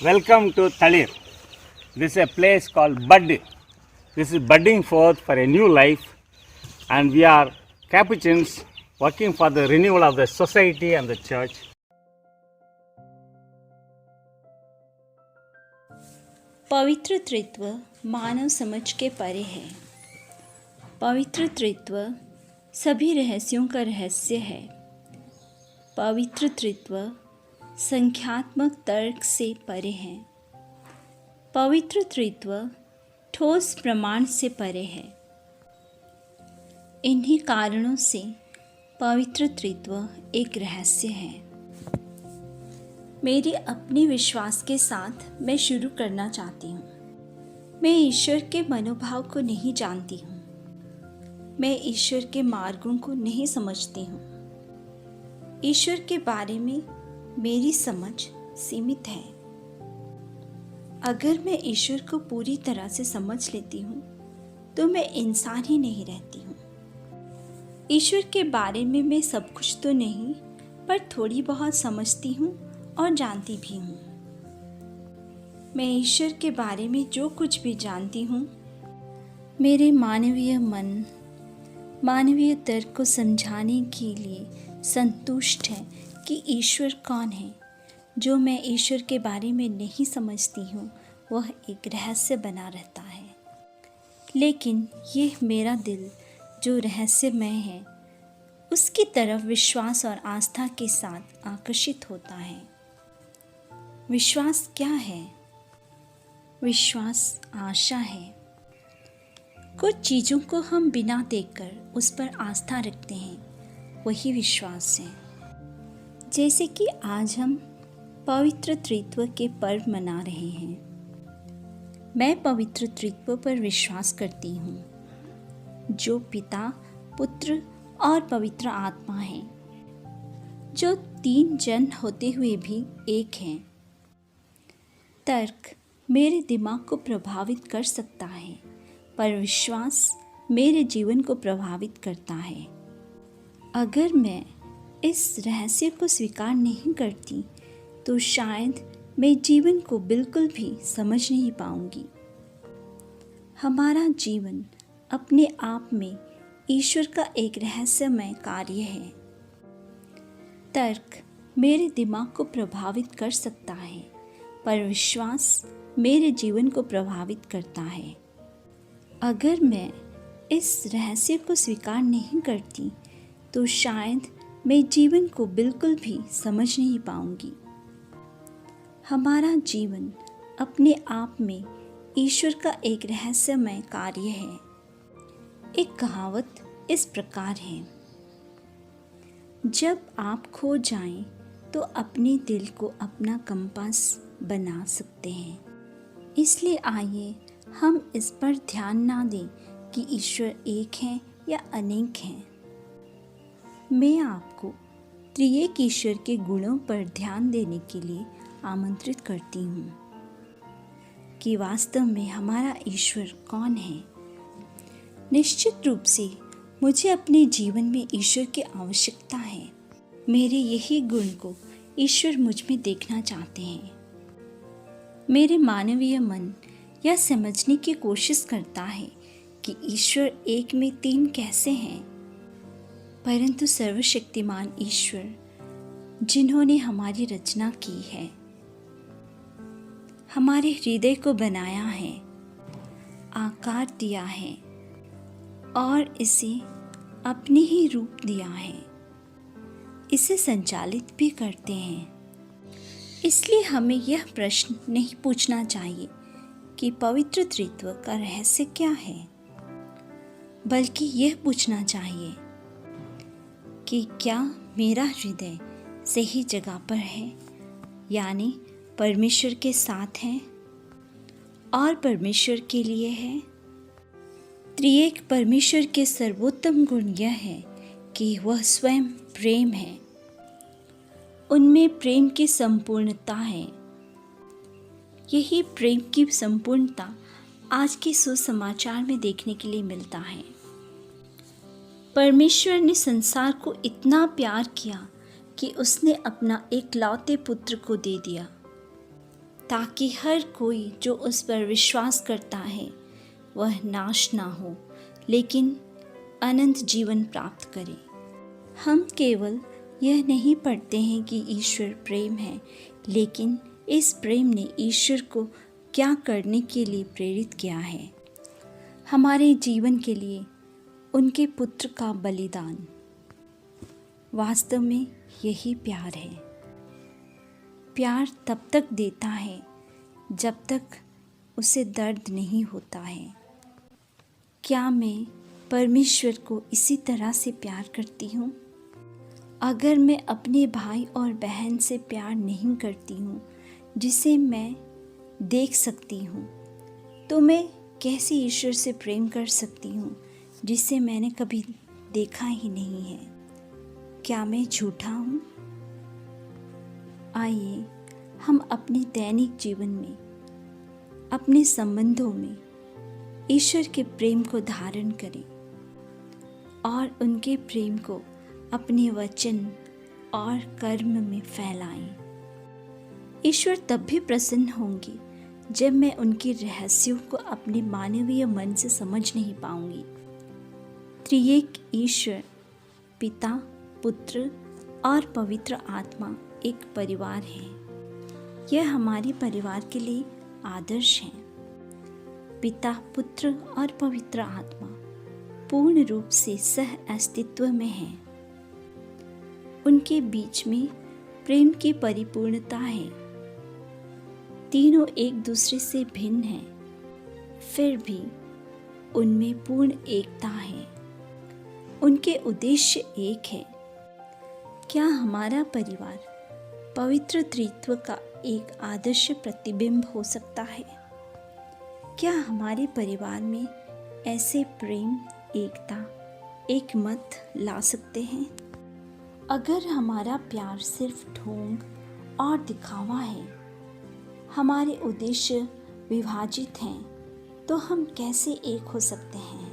Welcome to Talir. This is a place called Bud. This is budding forth for a new life, and we are Capuchins working for the renewal of the society and the church. पवित्र त्रित्व मानव समझ के परे है। पवित्र त्रित्व सभी रहस्यों का रहस्य है। पवित्र त्रित्व संख्यात्मक तर्क से परे है। पवित्र त्रित्व ठोस प्रमाण से परे है। इन्हीं कारणों से पवित्र त्रित्व एक रहस्य है। मेरे अपने विश्वास के साथ मैं शुरू करना चाहती हूँ। मैं ईश्वर के मनोभाव को नहीं जानती हूँ। मैं ईश्वर के मार्गों को नहीं समझती हूँ। ईश्वर के बारे में मेरी समझ सीमित है। अगर मैं ईश्वर को पूरी तरह से समझ लेती हूँ तो मैं इंसान ही नहीं रहती हूँ। ईश्वर के बारे में मैं सब कुछ तो नहीं, पर थोड़ी बहुत समझती हूँ और जानती भी हूँ। मैं ईश्वर के बारे में जो कुछ भी जानती हूँ, मेरे मानवीय मन मानवीय तर्क को समझाने के लिए संतुष्ट है कि ईश्वर कौन है। जो मैं ईश्वर के बारे में नहीं समझती हूँ वह एक रहस्य बना रहता है। लेकिन ये मेरा दिल जो रहस्यमय है उसकी तरफ विश्वास और आस्था के साथ आकर्षित होता है। विश्वास क्या है? विश्वास आशा है। कुछ चीज़ों को हम बिना देखकर उस पर आस्था रखते हैं, वही विश्वास है। जैसे कि आज हम पवित्र त्रित्व के पर्व मना रहे हैं। मैं पवित्र त्रित्व पर विश्वास करती हूँ, जो पिता, पुत्र और पवित्र आत्मा है, जो तीन जन होते हुए भी एक हैं। तर्क मेरे दिमाग को प्रभावित कर सकता है, पर विश्वास मेरे जीवन को प्रभावित करता है। अगर मैं इस रहस्य को स्वीकार नहीं करती तो शायद मैं जीवन को बिल्कुल भी समझ नहीं पाऊंगी। हमारा जीवन अपने आप में ईश्वर का एक रहस्यमय कार्य है। तर्क मेरे दिमाग को प्रभावित कर सकता है, पर विश्वास मेरे जीवन को प्रभावित करता है। अगर मैं इस रहस्य को स्वीकार नहीं करती तो शायद मैं जीवन को बिल्कुल भी समझ नहीं पाऊंगी। हमारा जीवन अपने आप में ईश्वर का एक रहस्यमय कार्य है। एक कहावत इस प्रकार है, जब आप खो जाएं तो अपने दिल को अपना कंपास बना सकते हैं। इसलिए आइए हम इस पर ध्यान ना दें कि ईश्वर एक है या अनेक हैं। मैं आपको त्रिएक ईश्वर के गुणों पर ध्यान देने के लिए आमंत्रित करती हूँ कि वास्तव में हमारा ईश्वर कौन है। निश्चित रूप से मुझे अपने जीवन में ईश्वर की आवश्यकता है। मेरे यही गुण को ईश्वर मुझ में देखना चाहते हैं। मेरे मानवीय मन यह समझने की कोशिश करता है कि ईश्वर एक में तीन कैसे हैं, परंतु सर्वशक्तिमान ईश्वर जिन्होंने हमारी रचना की है, हमारे हृदय को बनाया है, आकार दिया है और इसे अपने ही रूप दिया है, इसे संचालित भी करते हैं। इसलिए हमें यह प्रश्न नहीं पूछना चाहिए कि पवित्र त्रित्व का रहस्य क्या है, बल्कि यह पूछना चाहिए कि क्या मेरा हृदय सही जगह पर है, यानी परमेश्वर के साथ है और परमेश्वर के लिए है। त्रिएक परमेश्वर के सर्वोत्तम गुण यह है कि वह स्वयं प्रेम है। उनमें प्रेम की संपूर्णता है। यही प्रेम की संपूर्णता आज के सुसमाचार में देखने के लिए मिलता है। परमेश्वर ने संसार को इतना प्यार किया कि उसने अपना एकलौते पुत्र को दे दिया, ताकि हर कोई जो उस पर विश्वास करता है वह नाश ना हो लेकिन अनंत जीवन प्राप्त करे। हम केवल यह नहीं पढ़ते हैं कि ईश्वर प्रेम है, लेकिन इस प्रेम ने ईश्वर को क्या करने के लिए प्रेरित किया है। हमारे जीवन के लिए उनके पुत्र का बलिदान। वास्तव में यही प्यार है। प्यार तब तक देता है जब तक उसे दर्द नहीं होता है। क्या मैं परमेश्वर को इसी तरह से प्यार करती हूँ? अगर मैं अपने भाई और बहन से प्यार नहीं करती हूँ जिसे मैं देख सकती हूँ, तो मैं कैसे ईश्वर से प्रेम कर सकती हूँ जिसे मैंने कभी देखा ही नहीं है? क्या मैं झूठा हूँ? आइए हम अपने दैनिक जीवन में, अपने संबंधों में ईश्वर के प्रेम को धारण करें और उनके प्रेम को अपने वचन और कर्म में फैलाएं। ईश्वर तब भी प्रसन्न होंगे जब मैं उनके रहस्यों को अपने मानवीय मन से समझ नहीं पाऊंगी। त्रिएक ईश्वर पिता, पुत्र और पवित्र आत्मा एक परिवार है। यह हमारे परिवार के लिए आदर्श है। पिता, पुत्र और पवित्र आत्मा पूर्ण रूप से सह अस्तित्व में है। उनके बीच में प्रेम की परिपूर्णता है। तीनों एक दूसरे से भिन्न हैं, फिर भी उनमें पूर्ण एकता है। उनके उद्देश्य एक है। क्या हमारा परिवार पवित्र त्रित्व का एक आदर्श प्रतिबिंब हो सकता है? क्या हमारे परिवार में ऐसे प्रेम, एकता, एक मत ला सकते हैं? अगर हमारा प्यार सिर्फ ढोंग और दिखावा है, हमारे उद्देश्य विभाजित हैं, तो हम कैसे एक हो सकते हैं?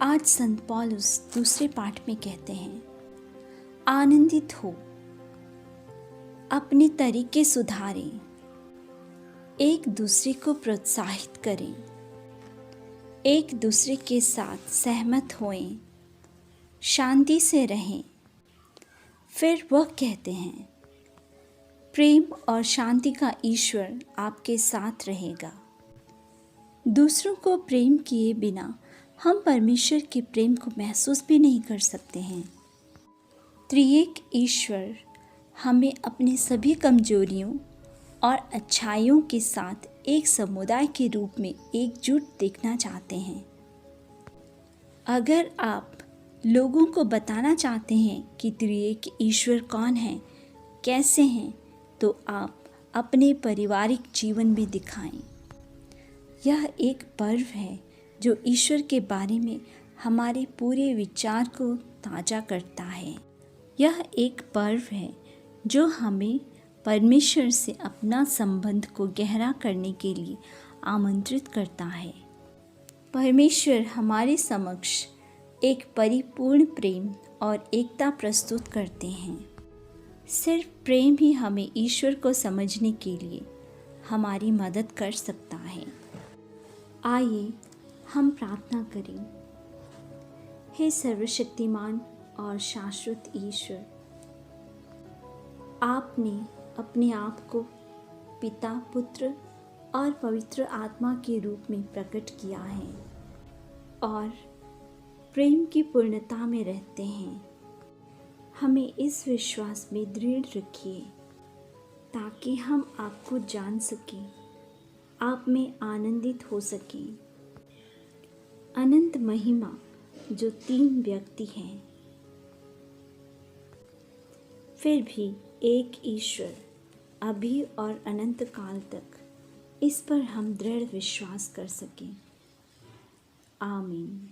आज संत पौलुस दूसरे पाठ में कहते हैं, आनंदित हो, अपने तरीके सुधारें, एक दूसरे को प्रोत्साहित करें, एक दूसरे के साथ सहमत होएं, शांति से रहें। फिर वह कहते हैं, प्रेम और शांति का ईश्वर आपके साथ रहेगा। दूसरों को प्रेम किए बिना हम परमेश्वर के प्रेम को महसूस भी नहीं कर सकते हैं। त्रिएक ईश्वर हमें अपनी सभी कमजोरियों और अच्छाइयों के साथ एक समुदाय के रूप में एकजुट देखना चाहते हैं। अगर आप लोगों को बताना चाहते हैं कि त्रिएक ईश्वर कौन है, कैसे हैं, तो आप अपने पारिवारिक जीवन में दिखाएं। यह एक पर्व है जो ईश्वर के बारे में हमारे पूरे विचार को ताज़ा करता है। यह एक पर्व है जो हमें परमेश्वर से अपना संबंध को गहरा करने के लिए आमंत्रित करता है। परमेश्वर हमारे समक्ष एक परिपूर्ण प्रेम और एकता प्रस्तुत करते हैं। सिर्फ प्रेम ही हमें ईश्वर को समझने के लिए हमारी मदद कर सकता है। आइए हम प्रार्थना करें। हे सर्वशक्तिमान और शाश्वत ईश्वर, आपने अपने आप को पिता, पुत्र और पवित्र आत्मा के रूप में प्रकट किया है और प्रेम की पूर्णता में रहते हैं। हमें इस विश्वास में दृढ़ रखिए ताकि हम आपको जान सकें, आप में आनंदित हो सकें। अनंत महिमा जो 3 व्यक्ति हैं, फिर भी एक ईश्वर, अभी और अनंत काल तक, इस पर हम दृढ़ विश्वास कर सकें। आमीन।